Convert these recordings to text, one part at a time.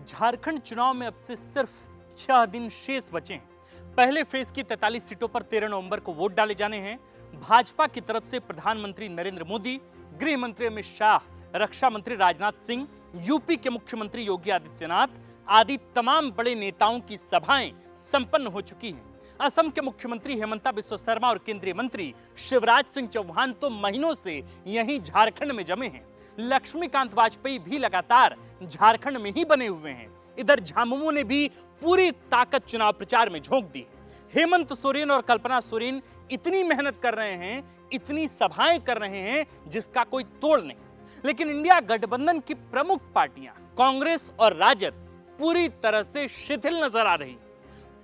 झारखंड चुनाव में अब से सिर्फ 6 दिन शेष बचे हैं। पहले फेज की 43 सीटों पर 13 नवंबर को वोट डाले जाने हैं। भाजपा की तरफ से प्रधानमंत्री नरेंद्र मोदी, गृह मंत्री अमित शाह, रक्षा मंत्री राजनाथ सिंह, यूपी के मुख्यमंत्री योगी आदित्यनाथ आदि तमाम बड़े नेताओं की सभाएं संपन्न हो चुकी हैं। असम के मुख्यमंत्री हेमंता बिस्वा शर्मा और केंद्रीय मंत्री शिवराज सिंह चौहान तो महीनों से यहीं झारखंड में जमे हैं। लक्ष्मीकांत वाजपेयी भी लगातार झारखंड में ही बने हुए हैं। इधर झामुमो ने भी पूरी ताकत चुनाव प्रचार में झोंक दी है। हेमंत सोरेन और कल्पना सोरेन इतनी मेहनत कर रहे हैं, इतनी सभाएं कर रहे हैं जिसका कोई तोड़ नहीं। लेकिन इंडिया गठबंधन की प्रमुख पार्टियां कांग्रेस और राजद पूरी तरह से शिथिल नजर आ रही।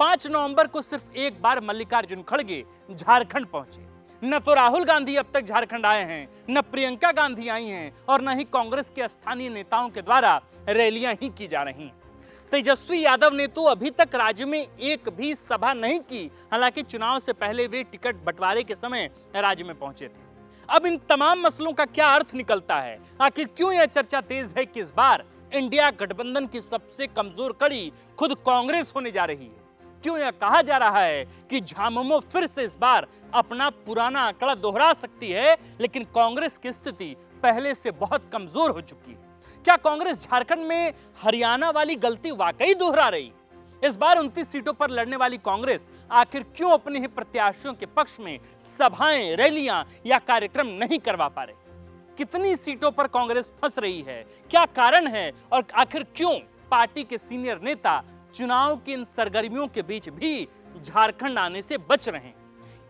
5 नवंबर को सिर्फ एक बार मल्लिकार्जुन खड़गे झारखंड पहुंचे। न तो राहुल गांधी अब तक झारखंड आए हैं, न प्रियंका गांधी आई हैं और न ही कांग्रेस के स्थानीय नेताओं के द्वारा रैलियां ही की जा रही हैं। तेजस्वी यादव ने तो अभी तक राज्य में एक भी सभा नहीं की। हालांकि चुनाव से पहले वे टिकट बंटवारे के समय राज्य में पहुंचे थे। अब इन तमाम मसलों का क्या अर्थ निकलता है? आखिर क्यों यह चर्चा तेज है कि इस बार इंडिया गठबंधन की सबसे कमजोर कड़ी खुद कांग्रेस होने जा रही है? क्यों यह कहा जा रहा है कि झामुमो फिर से इस बार अपना पुराना आंकड़ा दोहरा सकती है, लेकिन कांग्रेस की स्थिति पहले से बहुत कमजोर हो चुकी है? क्या कांग्रेस झारखंड में हरियाणा वाली गलती वाकई दोहरा रही है? इस बार 29 सीटों पर लड़ने वाली कांग्रेस आखिर क्यों अपने ही प्रत्याशियों के पक्ष में सभाएं, रैलियां या कार्यक्रम नहीं करवा पा रही? कितनी सीटों पर कांग्रेस फंस रही है? क्या कारण है? और आखिर क्यों पार्टी के सीनियर नेता चुनाव की इन सरगर्मियों के बीच भी झारखंड आने से बच रहे हैं?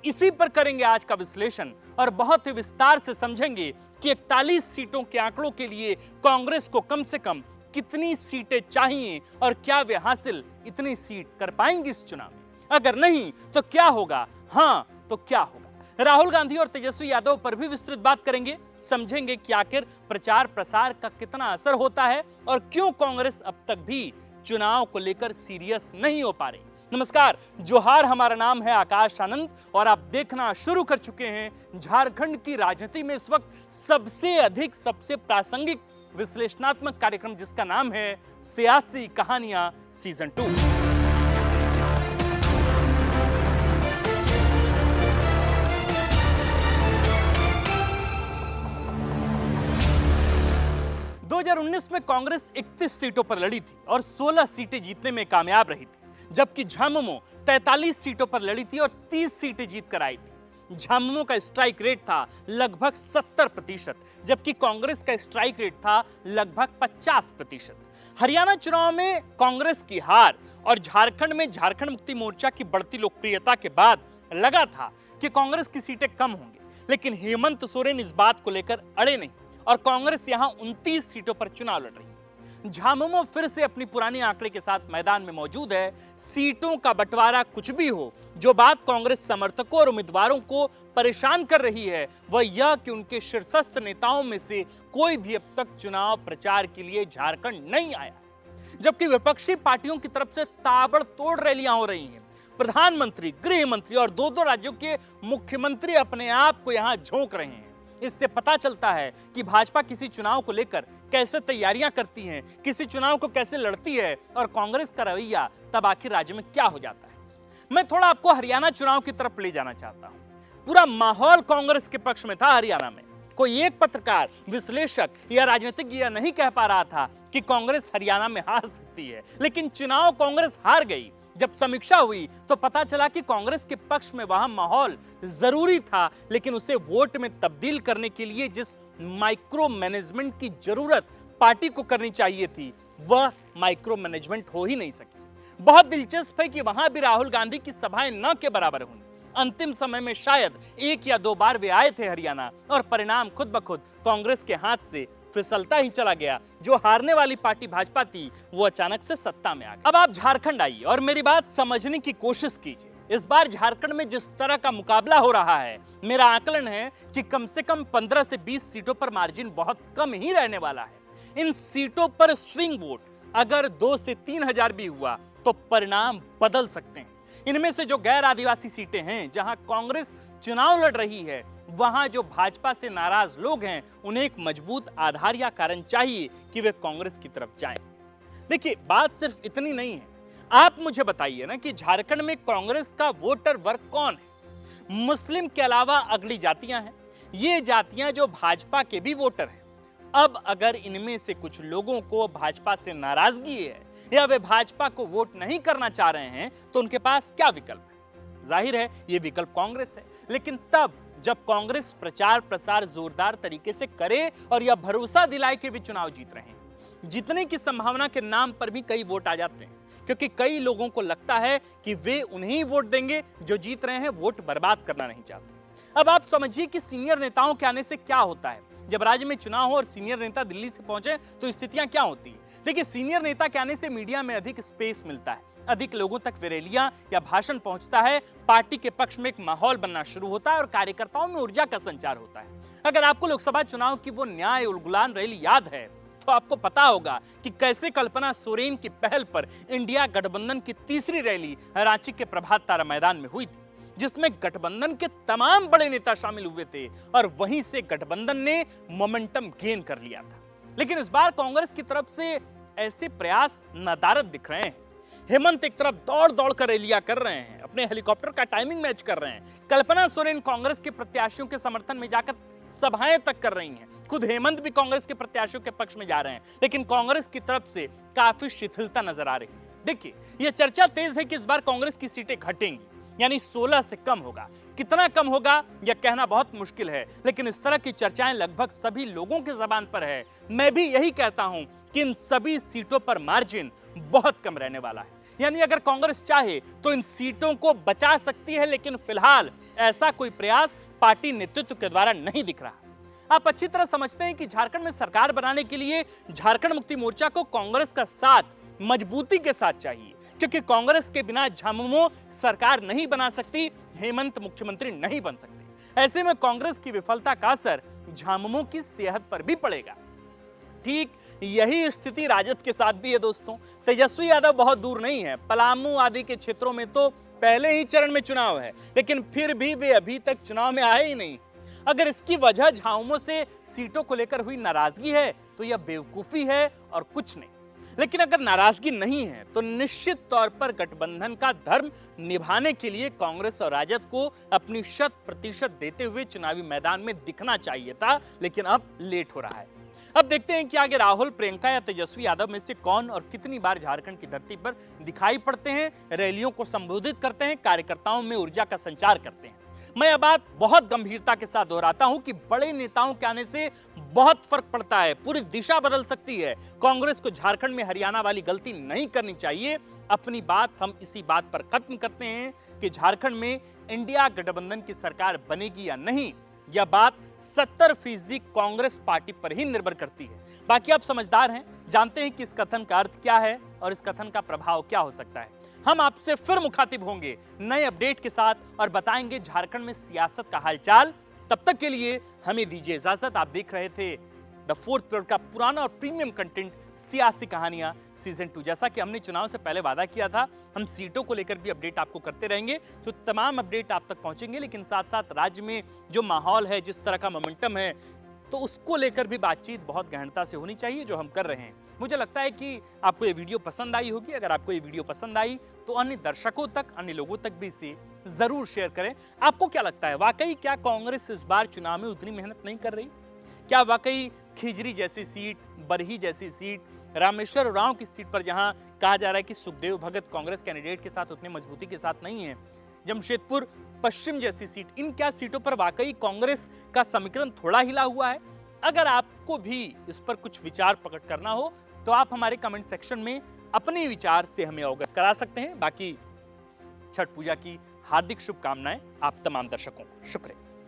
इसी पर करेंगे आज का विश्लेषण और बहुत ही विस्तार से समझेंगे कि 41 सीटों के आंकड़ों के लिए कांग्रेस को कम से कम कितनी सीटें चाहिए और क्या वे हासिल इतनी सीट कर पाएंगी इस चुनाव में? अगर नहीं तो क्या होगा? हाँ तो क्या होगा? राहुल गांधी और तेजस्वी यादव पर भी विस्तृत बात करेंगे। समझेंगे कि आखिर प्रचार प्रसार का कितना असर होता है और क्यों कांग्रेस अब तक भी चुनाव को लेकर सीरियस नहीं हो पा रही। नमस्कार, जोहार, हमारा नाम है आकाश आनंद और आप देखना शुरू कर चुके हैं झारखंड की राजनीति में इस वक्त सबसे अधिक, सबसे प्रासंगिक विश्लेषणात्मक कार्यक्रम जिसका नाम है सियासी कहानियां सीजन 2। दो 2019 में कांग्रेस 31 सीटों पर लड़ी थी और 16 सीटें जीतने में कामयाब रही थी, जबकि झामुमो 43 सीटों पर लड़ी थी और 30 सीटें जीत कर आई थी। झामुमो का स्ट्राइक रेट था लगभग 70%, जबकि कांग्रेस का स्ट्राइक रेट था लगभग 50%। हरियाणा चुनाव में कांग्रेस की हार और झारखंड में झारखंड मुक्ति मोर्चा की बढ़ती लोकप्रियता के बाद लगा था कि कांग्रेस की सीटें कम होंगी, लेकिन हेमंत सोरेन इस बात को लेकर अड़े नहीं और कांग्रेस यहां 29 सीटों पर चुनाव लड़ रही है। झामुमो फिर से अपनी पुरानी आंकड़े के साथ मैदान में मौजूद है। सीटों का बंटवारा कुछ भी हो, जो बात कांग्रेस समर्थकों और उम्मीदवारों को परेशान कर रही है वह यह कि उनके शीर्षस्थ नेताओं में से कोई भी अब तक चुनाव प्रचार के लिए झारखंड नहीं आया, जबकि विपक्षी पार्टियों की तरफ से ताबड़तोड़ रैलियां हो रही हैं। प्रधानमंत्री, गृह मंत्री और दो राज्यों के मुख्यमंत्री अपने आप को यहां झोंक रहे हैं। इससे पता चलता है कि भाजपा किसी चुनाव को लेकर कैसे तैयारियां करती है, किसी चुनाव को कैसे लड़ती है और कांग्रेस का रवैया तब आखिर राज्य में क्या हो जाता है। मैं थोड़ा आपको हरियाणा चुनाव की तरफ ले जाना चाहता हूं। पूरा माहौल कांग्रेस के पक्ष में था हरियाणा में। कोई एक पत्रकार, विश्लेषक या राजनीतिज्ञ यह नहीं कह पा रहा था कि कांग्रेस हरियाणा में हार सकती है, लेकिन चुनाव कांग्रेस हार गई। जब समीक्षा हुई तो पता चला कि कांग्रेस के पक्ष में वहां माहौल जरूरी था, लेकिन उसे वोट में तब्दील करने के लिए जिस माइक्रो मैनेजमेंट की जरूरत पार्टी को करनी चाहिए थी वह माइक्रो मैनेजमेंट हो ही नहीं सकी। बहुत दिलचस्प है कि वहां भी राहुल गांधी की सभाएं न के बराबर हुई। अंतिम समय में शायद 1 या 2 बार वे आए थे हरियाणा और परिणाम खुद ब खुद कांग्रेस के हाथ से फिसलता ही चला गया। जो हारने वाली पार्टी भाजपा थी वो अचानक से सत्ता में आ गई। अब आप झारखंड आइए और मेरी बात समझने की कोशिश कीजिए। इस बार झारखंड में जिस तरह का मुकाबला हो रहा है, मेरा आकलन है कि कम से कम 15 से 20 सीटों पर मार्जिन बहुत कम ही रहने वाला है। इन सीटों पर स्विंग वोट अगर 2 से 3 हजार भी हुआ तो परिणाम बदल सकते हैं। इनमें से जो गैर आदिवासी सीटें हैं, जहां कांग्रेस चुनाव लड़ रही है, वहां जो भाजपा से नाराज लोग हैं उन्हें एक मजबूत आधार या कारण चाहिए कि वे कांग्रेस की तरफ जाएं। देखिए, बात सिर्फ इतनी नहीं है। आप मुझे बताइए ना कि झारखंड में कांग्रेस का वोटर वर्ग कौन है? मुस्लिम के अलावा अगली जातियां हैं। ये जातियां जो भाजपा के भी वोटर हैं। अब अगर इनमें से कुछ लोगों को भाजपा से नाराजगी है या वे भाजपा को वोट नहीं करना चाह रहे हैं, तो उनके पास क्या विकल्प है? जाहिर है ये विकल्प कांग्रेस है। लेकिन तब जब कांग्रेस प्रचार प्रसार जोरदार तरीके से करे और यह भरोसा दिलाए कि वे चुनाव जीत रहे हैं। जीतने की संभावना के नाम पर भी कई वोट आ जाते हैं, क्योंकि कई लोगों को लगता है कि वे उन्हें वोट देंगे जो जीत रहे हैं, वोट बर्बाद करना नहीं चाहते। अब आप समझिए कि सीनियर नेताओं के आने से क्या होता है। जब राज्य में चुनाव हो और सीनियर नेता दिल्ली से पहुंचे तो स्थितियां क्या होती है? देखिए, सीनियर नेता के आने से मीडिया में अधिक स्पेस मिलता है, अधिक लोगों तक विरेलियां या भाषण पहुंचता है, पार्टी के पक्ष में एक माहौल बनना शुरू होता है और कार्यकर्ताओं में ऊर्जा का संचार होता है। अगर आपको लोकसभा चुनाव की वो न्याय उलगुलान रैली याद है, तो आपको पता होगा कि कैसे कल्पना सोरेन की पहल पर इंडिया गठबंधन की तीसरी रैली रांची के प्रभात तारा मैदान में हुई थी, जिसमें गठबंधन के तमाम बड़े नेता शामिल हुए थे और वहीं से गठबंधन ने मोमेंटम गेन कर लिया था। लेकिन इस बार कांग्रेस की तरफ से ऐसे प्रयास नदारद दिख रहे हैं। हेमंत एक तरफ दौड़ दौड़ कर रैलियां कर रहे हैं, अपने हेलीकॉप्टर का टाइमिंग मैच कर रहे हैं। कल्पना सोरेन कांग्रेस के प्रत्याशियों के समर्थन में जाकर सभाएं तक कर रही हैं। खुद हेमंत भी कांग्रेस के प्रत्याशियों के पक्ष में जा रहे हैं, लेकिन कांग्रेस की तरफ से काफी शिथिलता नजर आ रही है। देखिए, यह चर्चा तेज है कि इस बार कांग्रेस की सीटें घटेंगी, यानी 16 से कम होगा। कितना कम होगा यह कहना बहुत मुश्किल है, लेकिन इस तरह की चर्चाएं लगभग सभी लोगों की जबान पर है। मैं भी यही कहता हूं कि इन सभी सीटों पर मार्जिन बहुत कम रहने वाला है। यानी अगर कांग्रेस चाहे तो इन सीटों को बचा सकती है, लेकिन फिलहाल ऐसा कोई प्रयास पार्टी नेतृत्व के द्वारा नहीं दिख रहा। आप अच्छी तरह समझते हैं कि झारखंड में सरकार बनाने के लिए झारखंड मुक्ति मोर्चा को कांग्रेस का साथ मजबूती के साथ चाहिए, क्योंकि कांग्रेस के बिना झामुमो सरकार नहीं बना सकती, हेमंत मुख्यमंत्री नहीं बन सकते। ऐसे में कांग्रेस की विफलता का असर झामुमो की सेहत पर भी पड़ेगा। ठीक यही स्थिति राजद के साथ भी है दोस्तों। तेजस्वी यादव बहुत दूर नहीं है। पलामू आदि के क्षेत्रों में तो पहले ही चरण में चुनाव है, लेकिन फिर भी वे अभी तक चुनाव में आए ही नहीं। अगर इसकी वजह झामुमो से सीटों को लेकर हुई नाराजगी है तो यह बेवकूफी है और कुछ नहीं। लेकिन अगर नाराजगी नहीं है तो निश्चित तौर पर गठबंधन का धर्म निभाने के लिए कांग्रेस और राजद को अपनी 100% देते हुए चुनावी मैदान में दिखना चाहिए था, लेकिन अब लेट हो रहा है। अब देखते हैं कि आगे राहुल, प्रियंका या तेजस्वी यादव में से कौन और कितनी बार झारखंड की धरती पर दिखाई पड़ते हैं, रैलियों को संबोधित करते हैं, कार्यकर्ताओं में ऊर्जा का संचार करते हैं। मैं यह बात बहुत गंभीरता के साथ दोहराता हूं कि बड़े नेताओं के आने से बहुत फर्क पड़ता है, पूरी दिशा बदल सकती है। कांग्रेस को झारखंड में हरियाणा वाली गलती नहीं करनी चाहिए। अपनी बात हम इसी बात पर खत्म करते हैं कि झारखंड में इंडिया गठबंधन की सरकार बनेगी या नहीं, यह बात 70% कांग्रेस पार्टी पर ही निर्भर करती है। बाकी आप समझदार हैं, जानते हैं कि इस कथन का अर्थ क्या है और इस कथन का प्रभाव क्या हो सकता है। हम आपसे फिर मुखातिब होंगे नए अपडेट के साथ और बताएंगे झारखंड में सियासत का हालचाल। तब तक के लिए हमें दीजिए इजाजत। आप देख रहे थे द फोर्थ पीरियड का पुराना और प्रीमियम कंटेंट सियासी कहानियां सीजन 2। जैसा कि हमने चुनाव से पहले वादा किया था, हम सीटों को लेकर भी अपडेट आपको करते रहेंगे, तो तमाम अपडेट आप तक पहुंचेंगे। लेकिन साथ साथ राज्य में जो माहौल है, जिस तरह का मोमेंटम है, तो उसको लेकर भी बातचीत बहुत गहनता से होनी चाहिए, जो हम कर रहे हैं। मुझे लगता है कि आपको ये वीडियो पसंद आई होगी। अगर आपको ये वीडियो पसंद आई तो अन्य दर्शकों तक, अन्य लोगों तक भी इसे जरूर शेयर करें। आपको क्या लगता है, वाकई क्या कांग्रेस इस बार चुनाव में उतनी मेहनत नहीं कर रही? क्या वाकई खिजरी जैसी सीट, बरही जैसी सीट, रामेश्वर उरांव की सीट पर जहां कहा जा रहा है कि सुखदेव भगत कांग्रेस कैंडिडेट के साथ उतनी मजबूती के साथ नहीं है, जमशेदपुर पश्चिम जैसी सीट, इन क्या सीटों पर वाकई कांग्रेस का समीकरण थोड़ा हिला हुआ है? अगर आपको भी इस पर कुछ विचार प्रकट करना हो तो आप हमारे कमेंट सेक्शन में अपने विचार से हमें अवगत करा सकते हैं। बाकी छठ पूजा की हार्दिक शुभकामनाएं आप तमाम दर्शकों को। शुक्रिया।